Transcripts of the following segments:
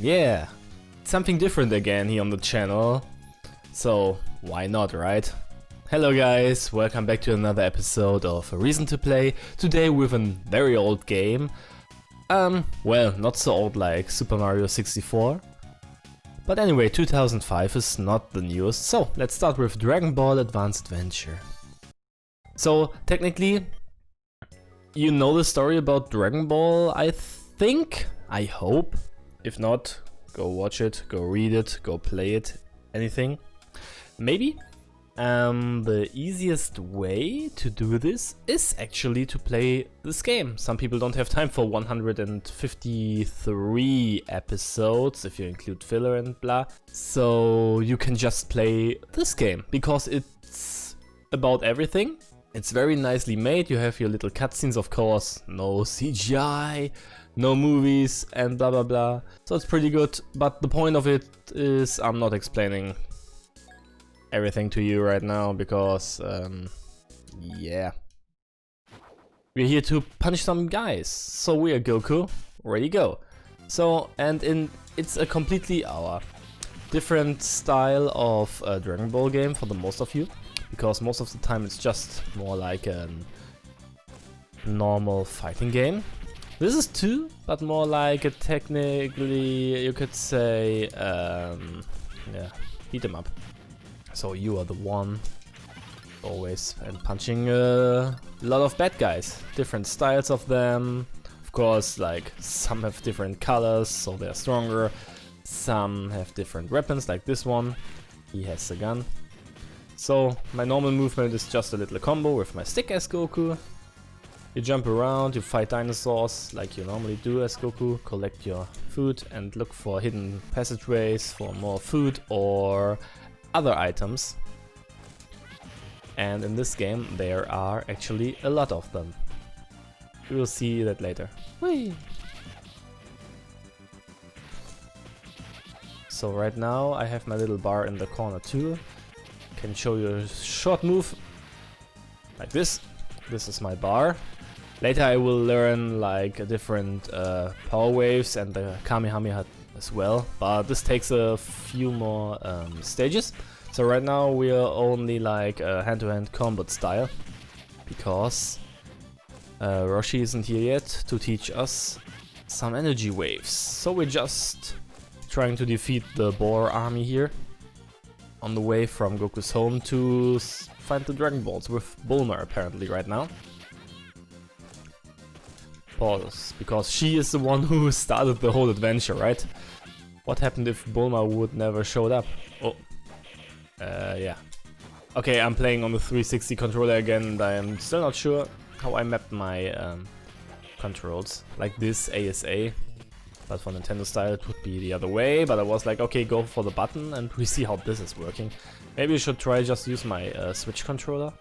Yeah, something different again here on the channel. So why not, right? Hello guys, welcome back to another episode of A Reason to Play. Today with a very old game. Well, not so old like Super Mario 64. But anyway, 2005 is not the newest. So let's start with Dragon Ball Advance Adventure. So technically, you know the story about Dragon Ball, I think? I hope. If not, go watch it, go read it, go play it, anything. Maybe? The easiest way to do this is actually to play this game. Some people don't have time for 153 episodes, if you include filler and blah. So you can just play this game, because it's about everything. It's very nicely made, you have your little cutscenes, of course, no CGI, no movies and blah blah blah. So it's pretty good, but the point of it is I'm not explaining everything to you right now, because yeah, we're here to punch some guys. So we are Goku, ready go. So it's a completely different style of Dragon Ball game for the most of you, because most of the time it's just more like a normal fighting game. This is too, but more like a technically, you could say, yeah, beat 'em up. So you are the one always and punching a lot of bad guys. Different styles of them. Of course, like some have different colors, so they're stronger. Some have different weapons, like this one. He has a gun. So my normal movement is just a little combo with my stick as Goku. You jump around, you fight dinosaurs like you normally do as Goku, collect your food and look for hidden passageways for more food or other items. And in this game there are actually a lot of them. We will see that later. Whee! So right now I have my little bar in the corner too. Can show you a short move like this. This is my bar. Later I will learn like different power waves and the Kamehameha as well, but this takes a few more stages. So right now we are only like hand-to-hand combat style, because Roshi isn't here yet to teach us some energy waves. So we're just trying to defeat the Boar army here on the way from Goku's home to find the Dragon Balls with Bulma apparently right now. Pause, because she is the one who started the whole adventure, right? What happened if Bulma would never showed up? Oh, yeah. Okay, I'm playing on the 360 controller again, and I am still not sure how I mapped my controls. Like this, ASA. But for Nintendo style it would be the other way, but I was like, okay, go for the button and we see how this is working. Maybe I should try just use my Switch controller.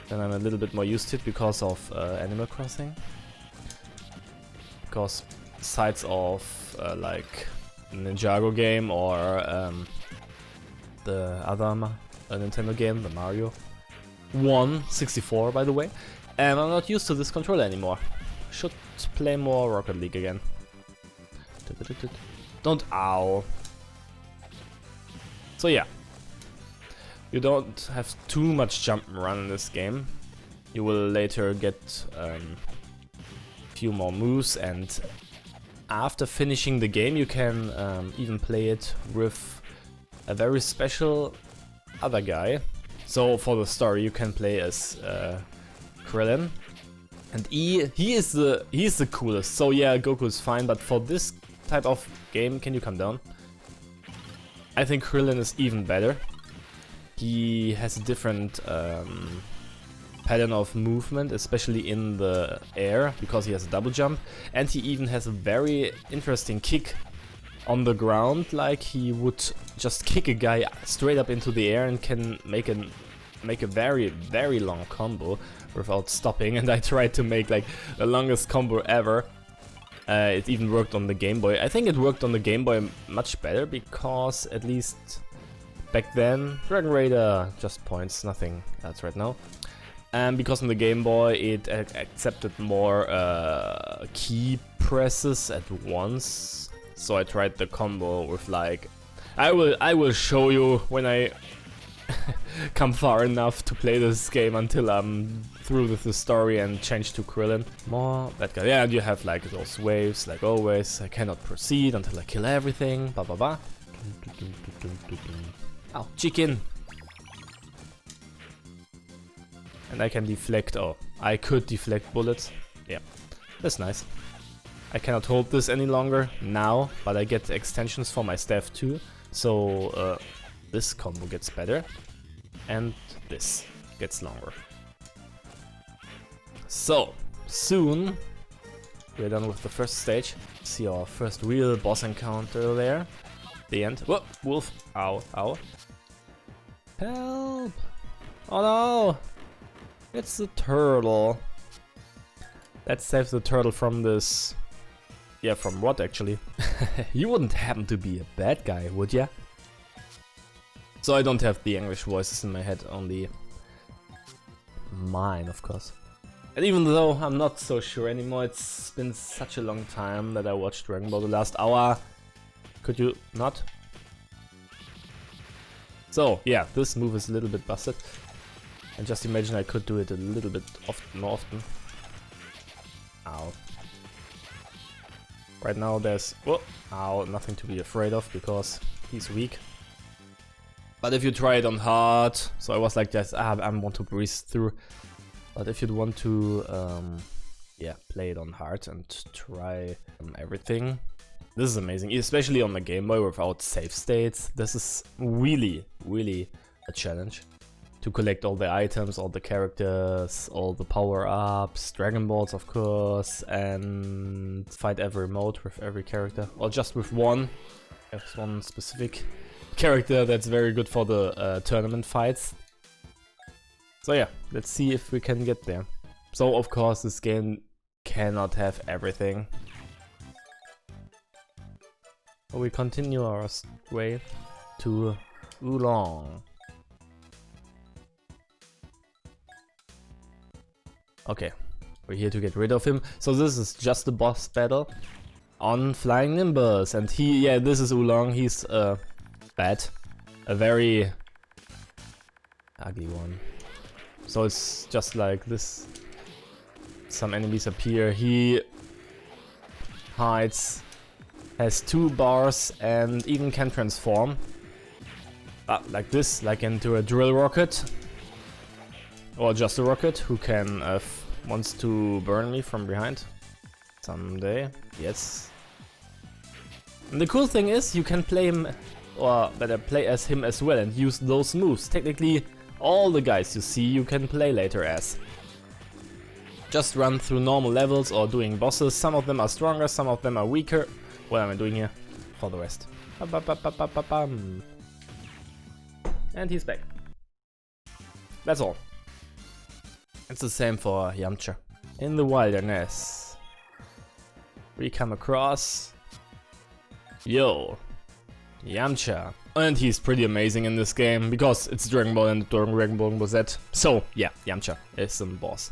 Then I'm a little bit more used to it because of Animal Crossing. Because sides of like Ninjago game or the other Nintendo game, the Mario 64 by the way, and I'm not used to this controller anymore. Should play more Rocket League again. Don't ow. So yeah, you don't have too much jump and run in this game. You will later get few more moves, and after finishing the game you can even play it with a very special other guy. So for the story you can play as Krillin, and he is the coolest. So yeah, Goku is fine, but for this type of game, can you come down? I think Krillin is even better. He has a different pattern of movement, especially in the air, because he has a double jump, and he even has a very interesting kick on the ground, like he would just kick a guy straight up into the air and can make a very, very long combo without stopping. And I tried to make like the longest combo ever. It even worked on the Game Boy. I think it worked on the Game Boy much better, because at least back then, Dragon Raider just points, nothing else right now. And because on the Game Boy it accepted more key presses at once, So I tried the combo with like... I will show you when I come far enough to play this game until I'm through with the story and change to Krillin. More bad guy. Yeah, and you have like those waves, like always. I cannot proceed until I kill everything. Ba ba ba. Ow, chicken! And I can deflect. Oh, I could deflect bullets. Yeah, that's nice. I cannot hold this any longer now, but I get extensions for my staff too. So this combo gets better. And this gets longer. So, soon we're done with the first stage. See our first real boss encounter there. The end. Whoa, wolf. Ow, ow. Help! Oh no! It's the turtle. Let's save the turtle from this. Yeah, from what actually? You wouldn't happen to be a bad guy, would ya? So I don't have the English voices in my head, only mine, of course. And even though I'm not so sure anymore, it's been such a long time that I watched Dragon Ball the last hour. Could you not? So, yeah, this move is a little bit busted. And just imagine I could do it a little bit more often. Ow. Right now there's... Whoa! Ow, nothing to be afraid of because he's weak. But if you try it on hard, so I was like this, I want to breeze through. But if you'd want to, yeah, play it on hard and try everything, this is amazing. Especially on the Game Boy without save states. This is really, really a challenge. To collect all the items, all the characters, all the power-ups, Dragon Balls of course, and fight every mode with every character. Or just with one. There's one specific character that's very good for the tournament fights. So yeah, let's see if we can get there. So of course this game cannot have everything. But we continue our way to Oolong. Okay, we're here to get rid of him. So this is just a boss battle on Flying Nimbus. And yeah, this is Oolong. He's bad. A very ugly one. So it's just like this. Some enemies appear. He hides, has 2 bars and even can transform. Like this, like into a drill rocket. Or just a rocket who can wants to burn me from behind someday. Yes. And the cool thing is you can play him, or better play as him as well and use those moves. Technically all the guys you see you can play later as. Just run through normal levels or doing bosses. Some of them are stronger, some of them are weaker. What am I doing here? For the rest. And he's back. That's all. It's the same for Yamcha. In the wilderness, we come across... Yo, Yamcha. And he's pretty amazing in this game, because it's Dragon Ball and Dragon Ball Z. So, yeah, Yamcha is some boss.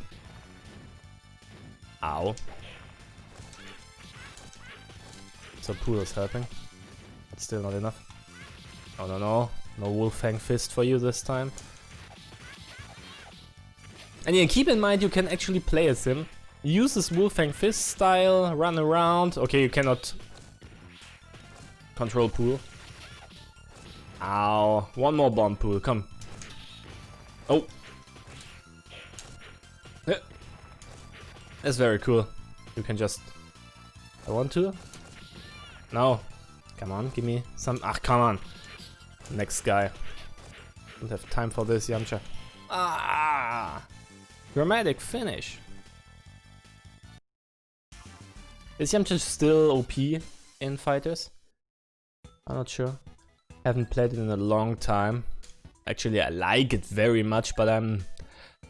Ow. So Pool is helping. But still not enough. Oh no no, no Wolfang Fist for you this time. And yeah, keep in mind you can actually play as him. Use his Wolfang Fist style, run around. Okay, you cannot control Pool. Ow. One more bomb, Pool, come. Oh. That's very cool. You can just... I want to? No. Come on, give me some... Ah, come on. Next guy. Don't have time for this, Yamcha. Ah! Dramatic finish. Is Yamcha still OP in fighters? I'm not sure. Haven't played it in a long time. Actually, I like it very much, but I'm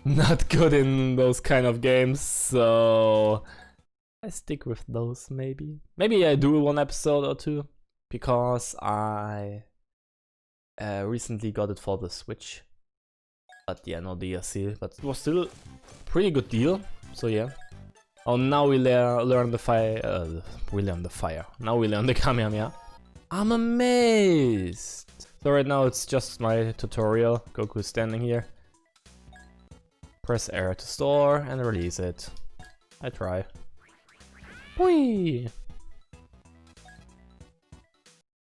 not good in those kind of games, so I stick with those maybe. Maybe I do one episode or two, because I recently got it for the Switch. But yeah, no DLC, but it was still a pretty good deal, so yeah. Oh, now we learn the fire. We learn the fire. Now we learn the Kamehameha. I'm amazed. So right now it's just my tutorial. Goku is standing here. Press R to store and release it. I try. Whee!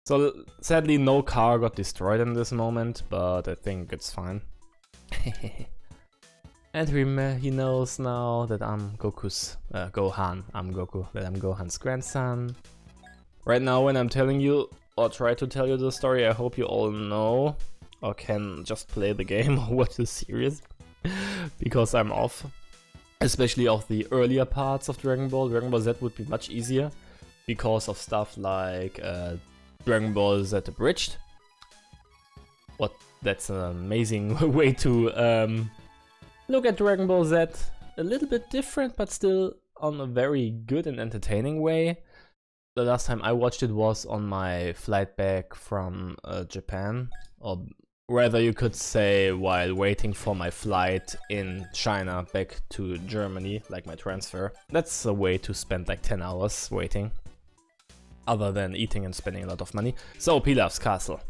So sadly no car got destroyed in this moment, but I think it's fine. And he knows now that I'm Goku's Gohan. I'm Goku. That I'm Gohan's grandson. Right now, when I'm telling you or try to tell you the story, I hope you all know or can just play the game or watch the series, because I'm off. Especially of the earlier parts of Dragon Ball. Dragon Ball Z would be much easier because of stuff like Dragon Ball Z Abridged. That's an amazing way to look at Dragon Ball Z. A little bit different, but still on a very good and entertaining way. The last time I watched it was on my flight back from Japan, or rather you could say while waiting for my flight in China back to Germany, like my transfer. That's a way to spend like 10 hours waiting, other than eating and spending a lot of money. So, Pilaf's castle.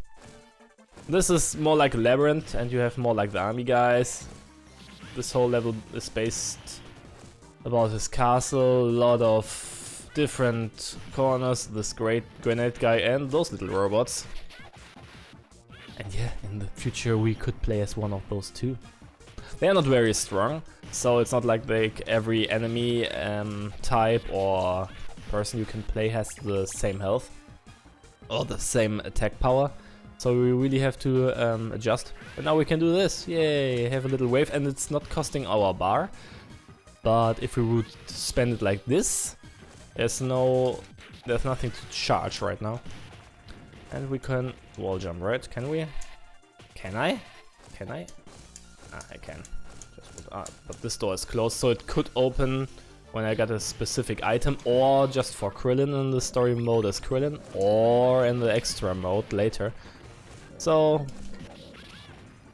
This is more like a labyrinth, and you have more like the army guys. This whole level is based about his castle, a lot of different corners, this great grenade guy and those little robots. And yeah, in the future we could play as one of those too. They are not very strong, so it's not like every enemy type or person you can play has the same health or the same attack power. So we really have to adjust. But now we can do this. Yay, have a little wave, and it's not costing our bar. But if we would spend it like this, there's nothing to charge right now. And we can wall jump, right? Can we? Can I? Can I? Ah, I can. But this door is closed, so it could open when I got a specific item, or just for Krillin in the story mode as Krillin, or in the extra mode later. So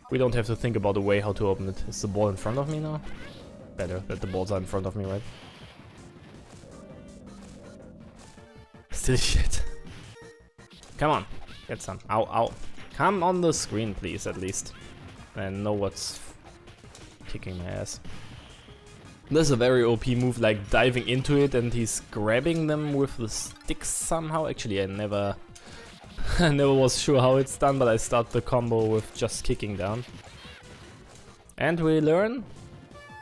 we don't have to think about a way how to open it. Is the ball in front of me now? Better that the balls are in front of me, right? Still shit. Come on, get some. Ow, ow. Come on the screen, please, at least. And know what's kicking my ass. This is a very OP move, like diving into it and he's grabbing them with the sticks somehow. Actually, I never was sure how it's done, but I start the combo with just kicking down. And we learn,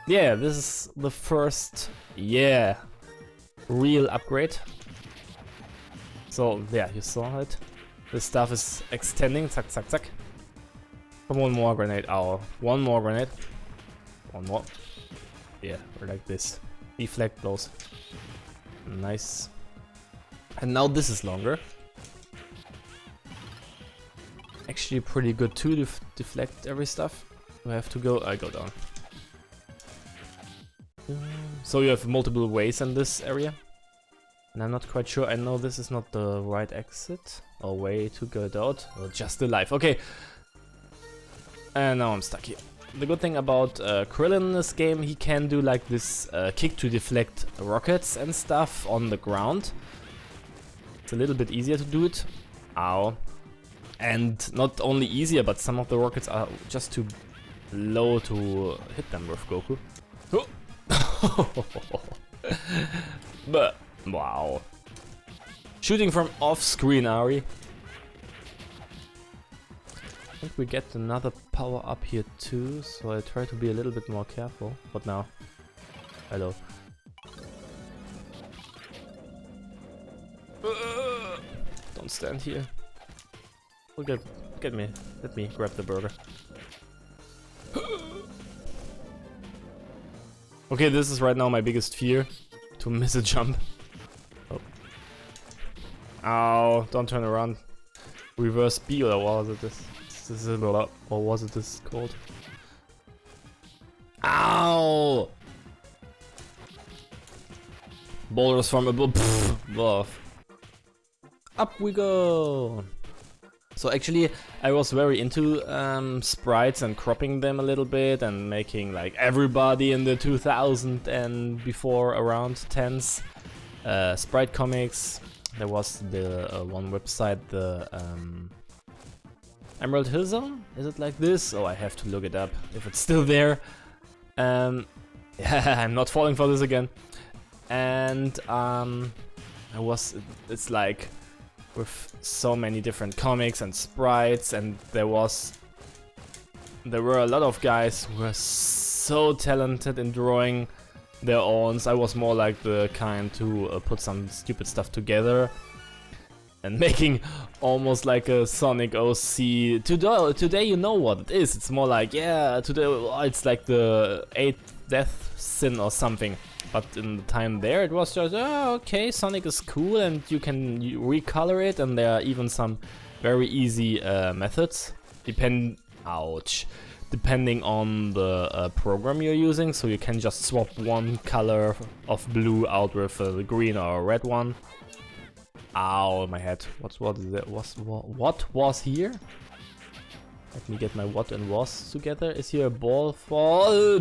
yeah, this is the first, real upgrade. So yeah, you saw it. This stuff is extending, zack, zack, zack. One more grenade, ow. One more grenade. One more. Yeah, or like this. Deflect blows. Nice. And now this is longer. Actually pretty good too to deflect every stuff. I have to go, I go down. So you have multiple ways in this area. And I'm not quite sure, I know this is not the right exit or way to get out. Or just the life, okay. And now I'm stuck here. The good thing about Krillin in this game, he can do like this kick to deflect rockets and stuff on the ground. It's a little bit easier to do it. Ow. And not only easier, but some of the rockets are just too low to hit them with Goku. But wow. Shooting from off screen, Ari. I think we get another power up here too, so I try to be a little bit more careful. What now? Hello. Don't stand here. Look get me. Let me grab the burger. Okay, this is right now my biggest fear. To miss a jump. Oh. Ow, don't turn around. Reverse B, or what was it this? Or was it this called? Ow! Boulders from above. Up we go! So actually, I was very into sprites and cropping them a little bit and making like everybody in the 2000 and before around 10s sprite comics. There was the one website, the Emerald Hill Zone? Is it like this? Oh, I have to look it up if it's still there. Yeah, I'm not falling for this again. And it's like with so many different comics and sprites, and there were a lot of guys who were so talented in drawing their owns. I was more like the kind to put some stupid stuff together and making almost like a Sonic OC. Today you know what it is. It's more like, yeah, today it's like the 8th death sin or something. But in the time there, it was just, oh, okay, Sonic is cool and you can recolor it, and there are even some very easy methods, depending on the program you're using. So you can just swap one color of blue out with a green or a red one. Ow, my head. What was here? Let me get my what and was together. Is here a ball for?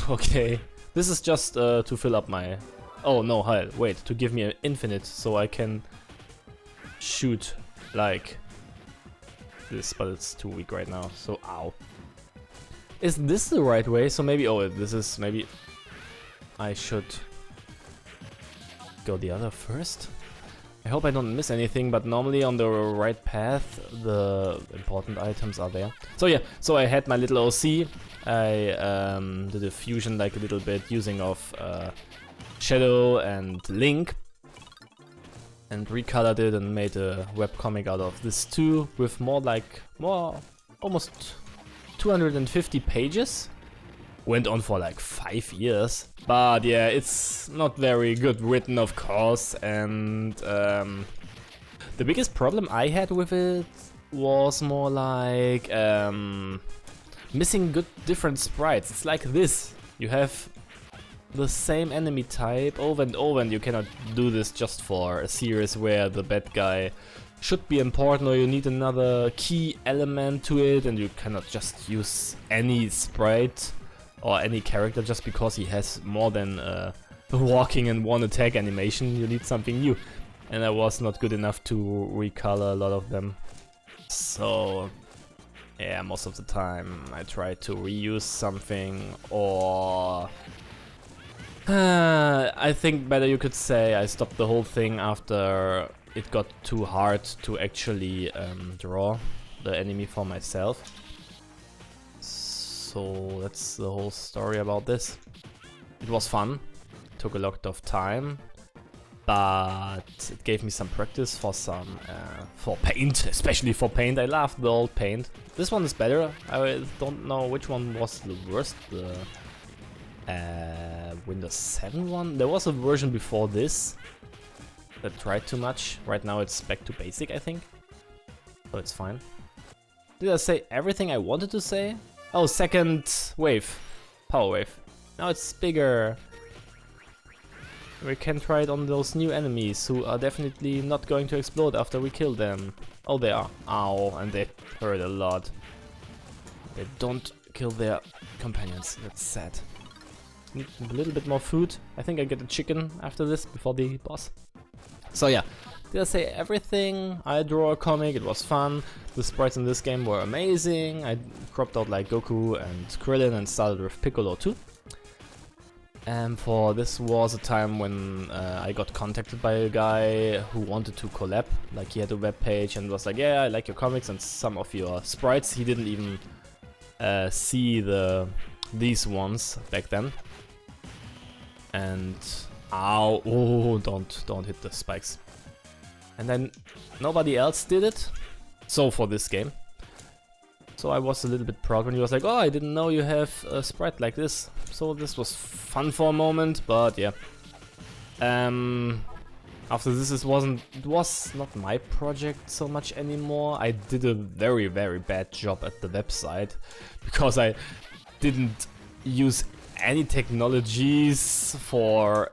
Okay. This is just to fill up my... Oh no, wait, to give me an infinite so I can shoot like this, but it's too weak right now, so ow. Is this the right way? So maybe, oh, this is, maybe I should go the other first? I hope I don't miss anything, but normally on the right path, the important items are there. So yeah, so I had my little OC. I did a fusion like a little bit using of Shadow and Link, and recolored it and made a webcomic out of this too, with almost 250 pages. Went on for like 5 years, but yeah, it's not very good written, of course, and the biggest problem I had with it was more like missing different sprites. It's like this. You have the same enemy type over and over, and you cannot do this just for a series where the bad guy should be important or you need another key element to it, and you cannot just use any sprite or any character just because he has more than a walking and one attack animation. You need something new, and I was not good enough to recolor a lot of them. So yeah, most of the time I try to reuse something, or I think better you could say I stopped the whole thing after it got too hard to actually draw the enemy for myself. So that's the whole story about this. It was fun, it took a lot of time, but it gave me some practice for paint, especially for paint. I loved the old paint. This one is better. I don't know which one was the worst, the Windows 7 one. There was a version before this that tried too much. Right now it's back to basic, I think, so it's fine. Did I say everything I wanted to say? Oh, second wave, power wave. Now it's bigger. We can try it on those new enemies who are definitely not going to explode after we kill them. Oh, they are. Ow, and they hurt a lot. They don't kill their companions. That's sad. Need a little bit more food. I think I get a chicken after this before the boss. So yeah, did I say everything? I draw a comic, it was fun. The sprites in this game were amazing. I cropped out like Goku and Krillin and started with Piccolo too. And for this was a time when I got contacted by a guy who wanted to collab. Like, he had a web page and was like, yeah, I like your comics and some of your sprites. He didn't even see these ones back then. And ow, oh, don't hit the spikes. And then nobody else did it. So for this game. So I was a little bit proud when he was like, oh, I didn't know you have a sprite like this. So this was fun for a moment, but yeah. After this, it was not my project so much anymore. I did a very, very bad job at the website because I didn't use any technologies for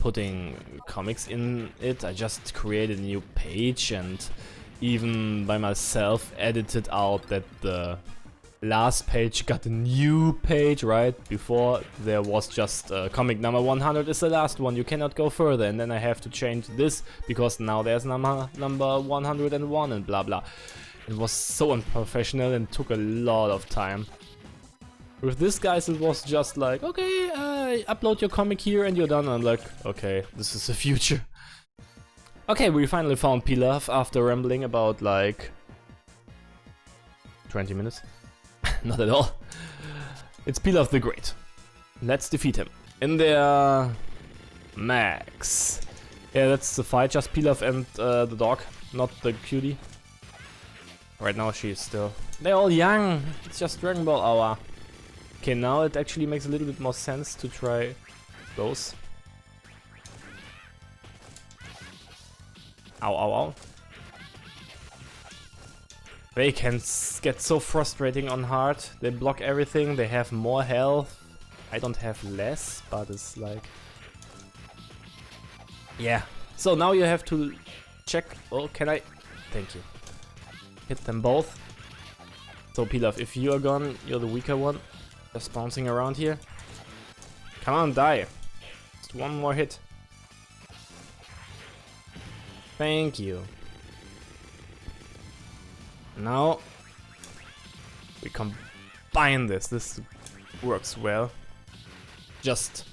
putting comics in it. I just created a new page and even by myself edited out that the last page got a new page, right? Before there was just comic number 100 is the last one, you cannot go further, and then I have to change this because now there's number 101 and blah blah. It was so unprofessional and took a lot of time. With this guys it was just like, okay, upload your comic here and you're done. I'm like, okay, this is the future. Okay, we finally found Pilaf after rambling about like 20 minutes. Not at all. It's Pilaf the Great. Let's defeat him. In there, Max. Yeah, that's the fight, just Pilaf and the dog, not the cutie. Right now she's still... They're all young, it's just Dragon Ball Hour. Okay, now it actually makes a little bit more sense to try those. Ow, ow, ow. They can get so frustrating on hard. They block everything, they have more health. I don't have less, but it's like... Yeah. So now you have to check... Oh, can I... Thank you. Hit them both. So Pilaf, if you are gone, you're the weaker one. Just bouncing around here. Come on, die. Just one more hit. Thank you. Now we combine this. This works well. Just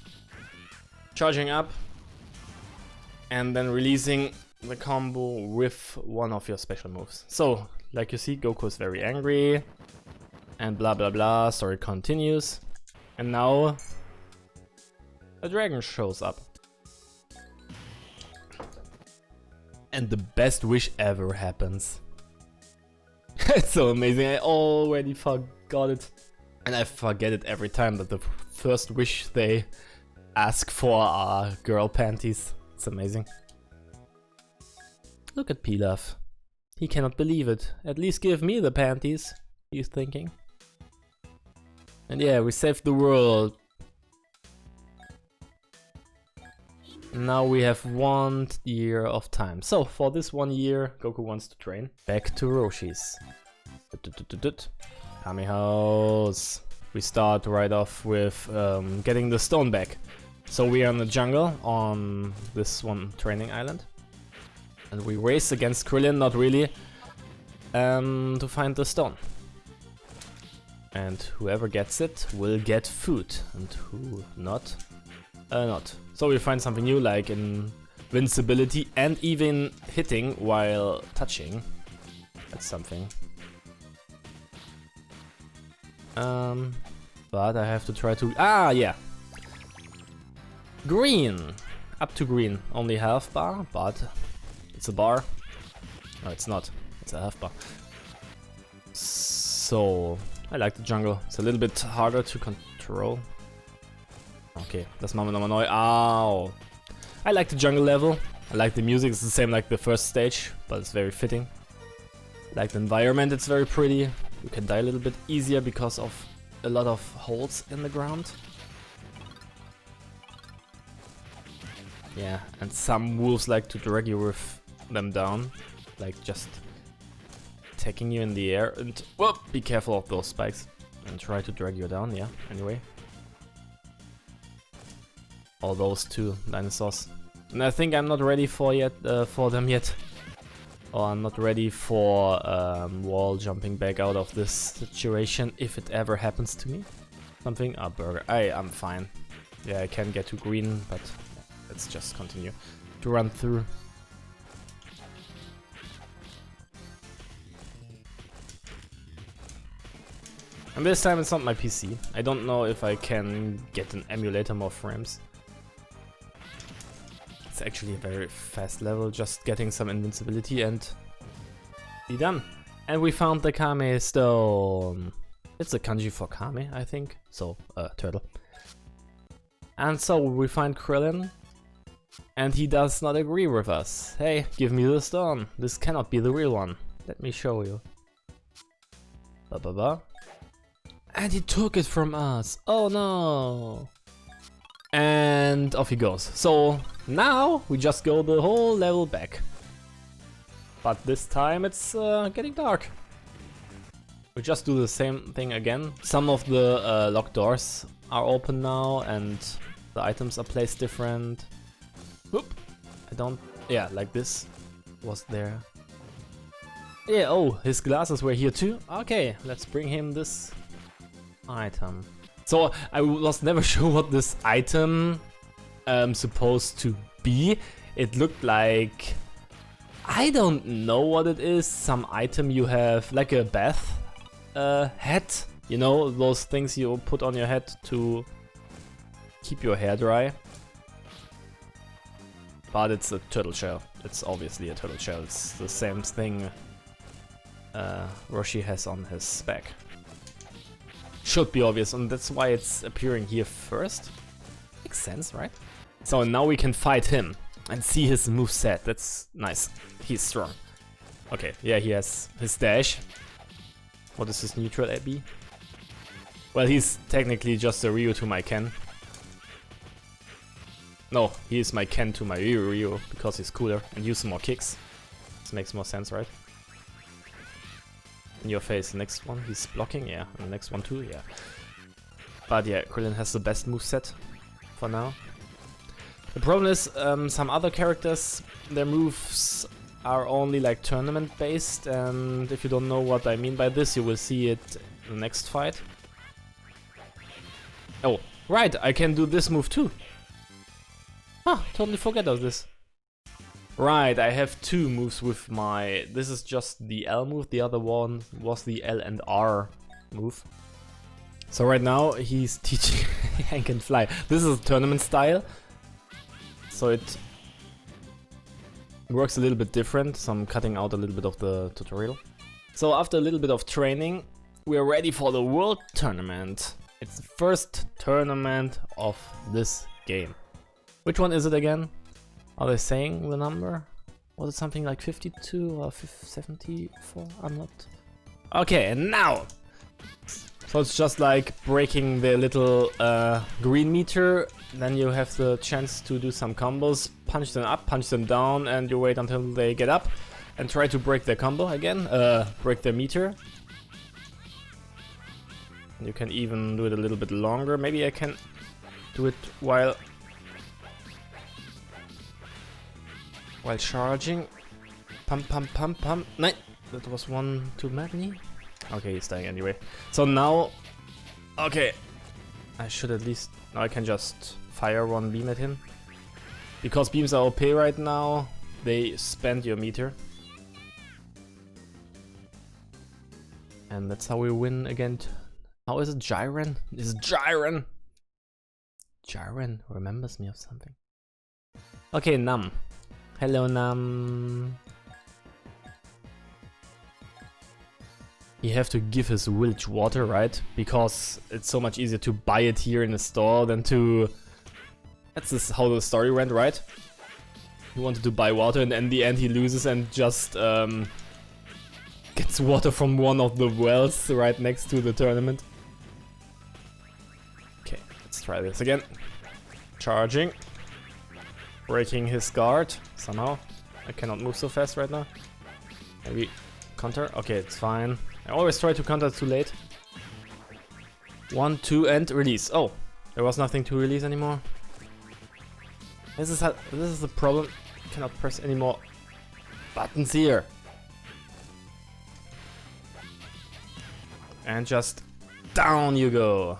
charging up and then releasing the combo with one of your special moves. So, like you see, Goku is very angry and blah blah blah. Story continues, and now a dragon shows up. And the best wish ever happens. It's so amazing, I already forgot it. And I forget it every time that the first wish they ask for are girl panties. It's amazing. Look at Pilaf. He cannot believe it. At least give me the panties, he's thinking. And yeah, we saved the world. Now we have 1 year of time. So for this 1 year, Goku wants to train. Back to Roshi's. Kamehos. We start right off with getting the stone back. So we are in the jungle on this one training island. And we race against Krillin, not really, to find the stone. And whoever gets it will get food, and who not, not. So we find something new like invincibility and even hitting while touching. That's something. But I have to try to... Ah, yeah! Green! Up to green. Only half bar, but it's a bar. No, it's not. It's a half bar. So... I like the jungle. It's a little bit harder to control. Okay, das machen wir nochmal neu. Ow! I like the jungle level. I like the music. It's the same like the first stage, but it's very fitting. I like the environment. It's very pretty. You can die a little bit easier because of a lot of holes in the ground. Yeah, and some wolves like to drag you with them down. Like just attacking you in the air and... Whoop! Be careful of those spikes. And try to drag you down, yeah, anyway. All those two dinosaurs. And I think I'm not ready for them yet. Or I'm not ready for wall jumping back out of this situation if it ever happens to me. Something? Ah, burger. I'm fine. Yeah, I can get to green, but let's just continue to run through. And this time it's not my PC. I don't know if I can get an emulator more frames. It's actually a very fast level, just getting some invincibility and be done. And we found the Kame Stone. It's a kanji for Kame, I think. So, turtle. And so we find Krillin. And he does not agree with us. Hey, give me the stone. This cannot be the real one. Let me show you. Ba ba ba. And he took it from us. Oh no. And off he goes. So Now we just go the whole level back. But this time it's getting dark. We just do the same thing again. Some of the locked doors are open now and the items are placed different. Whoop! I don't... Yeah, like this was there. Yeah, oh, his glasses were here too. Okay, let's bring him this item. So I was never sure what this item supposed to be. It looked like... I don't know what it is. Some item you have, like a bath hat. You know, those things you put on your head to keep your hair dry. But it's a turtle shell. It's obviously a turtle shell. It's the same thing Roshi has on his back. Should be obvious, and that's why it's appearing here first. Makes sense, right? So now we can fight him and see his moveset. That's nice. He's strong. Okay, yeah, he has his dash. What is his neutral AB? Well, he's technically just a Ryu to my Ken. No, he is my Ken to my Ryu because he's cooler and uses more kicks. This makes more sense, right? In your face, next one, he's blocking, yeah. And the next one too, yeah. But yeah, Krillin has the best moveset for now. The problem is, some other characters, their moves are only like tournament based, and if you don't know what I mean by this, you will see it in the next fight. Oh, right, I can do this move too. Ah, totally forget of this. Right, I have two moves with my... This is just the L move, the other one was the L and R move. So right now he's teaching Hank and Fly. This is tournament style. So it works a little bit different, so I'm cutting out a little bit of the tutorial. So after a little bit of training, we're ready for the World Tournament. It's the first tournament of this game. Which one is it again? Are they saying the number? Was it something like 52 or 74? I'm not... Okay, and now! So it's just like breaking the little green meter. Then you have the chance to do some combos. Punch them up, punch them down, and you wait until they get up. And try to break their combo again. Break their meter. You can even do it a little bit longer. Maybe I can do it while charging. Pump, pump, pump, pump. No, that was one too many. Okay, he's dying anyway. So now, okay, I should at least, now I can just fire one beam at him. Because beams are OP right now, they spend your meter. And that's how we win against, how is it, Jiren? Is it Jiren? Jiren remembers me of something. Okay, Nam. Hello, Nam. You have to give his village water, right? Because it's so much easier to buy it here in the store than to... That's how the story went, right? He wanted to buy water and in the end he loses and just gets water from one of the wells right next to the tournament. Okay, let's try this again. Charging. Breaking his guard somehow. I cannot move so fast right now. Maybe counter? Okay, it's fine. I always try to counter too late. 1, 2, and release. Oh, there was nothing to release anymore. This is the problem. Cannot press any more buttons here. And just down you go.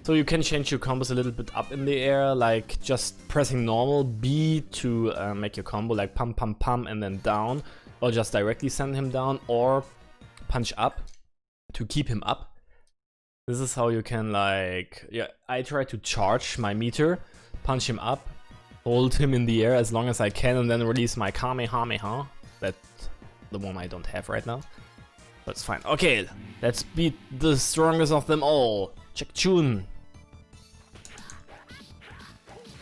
So you can change your combos a little bit up in the air, like just pressing normal B to make your combo, like pump, pump, pump, and then down. Or just directly send him down, or punch up to keep him up. This is how you can, like, yeah, I try to charge my meter, punch him up, hold him in the air as long as I can, and then release my Kamehameha. That's the one I don't have right now. That's fine. Okay, let's beat the strongest of them all. Check Chun.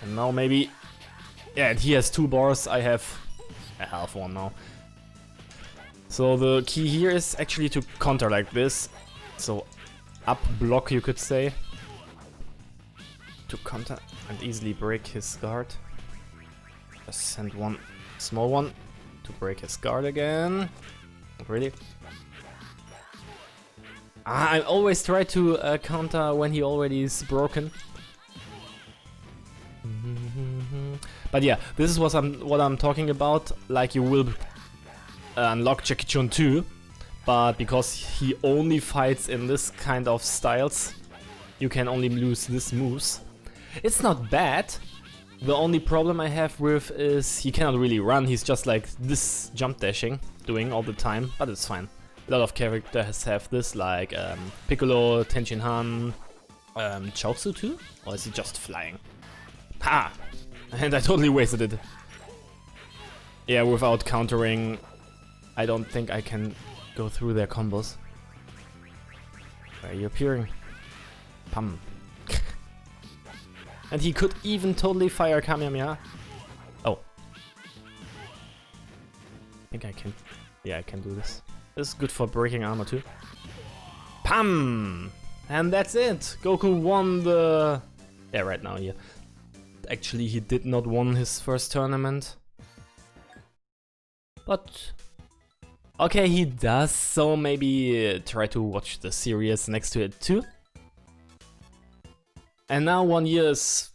And now maybe... Yeah, and he has 2 bars, I have a half one now. So the key here is actually to counter like this. So up block, you could say. to counter and easily break his guard. Just send one small one to break his guard again. Really? I always try to counter when he already is broken. But yeah, this is what I'm talking about. Like, you will unlock Jackie Chun 2, but because he only fights in this kind of styles, you can only lose these moves. It's not bad. The only problem I have with is he cannot really run. He's just like this jump dashing doing all the time, but it's fine. A lot of characters have this, like Piccolo, Tenshin Han, Chaozu too? Or is he just flying? Ha! And I totally wasted it. Yeah, without countering, I don't think I can go through their combos. Where are you appearing? Pam. And he could even totally fire Kamehameha. Oh. I think I can. Yeah, I can do this. This is good for breaking armor too. Pam! And that's it. Goku won the... Yeah, right now here. Actually, he did not won his first tournament. But... okay, he does, so maybe try to watch the series next to it too. And now 1 year is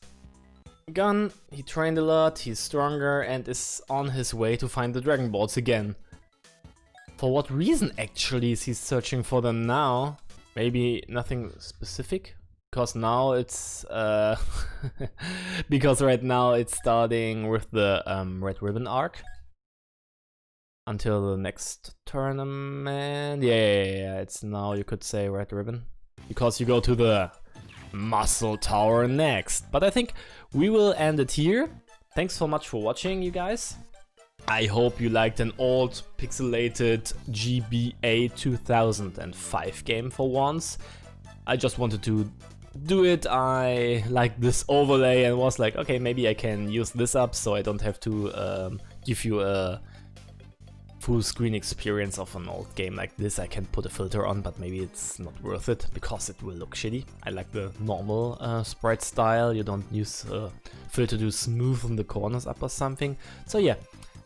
gone, he trained a lot, he's stronger and is on his way to find the Dragon Balls again. For what reason actually is he searching for them now? Maybe nothing specific? Because now it's... because right now it's starting with the Red Ribbon arc. Until the next tournament... Yeah, it's now, you could say, Red Ribbon. Because you go to the Muscle Tower next. But I think we will end it here. Thanks so much for watching, you guys. I hope you liked an old pixelated GBA 2005 game for once. I just wanted to do it. I liked this overlay and was like, okay, maybe I can use this up so I don't have to give you a full screen experience of an old game like this. I can put a filter on, but maybe it's not worth it because it will look shitty. I like the normal sprite style. You don't use a filter to smoothen the corners up or something. So yeah,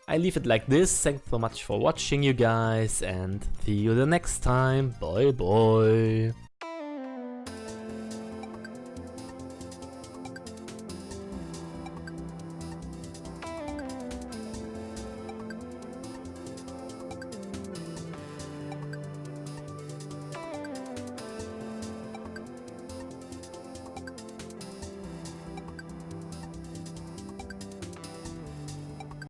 I leave it like this. Thanks so much for watching, you guys, and see you the next time. Bye bye.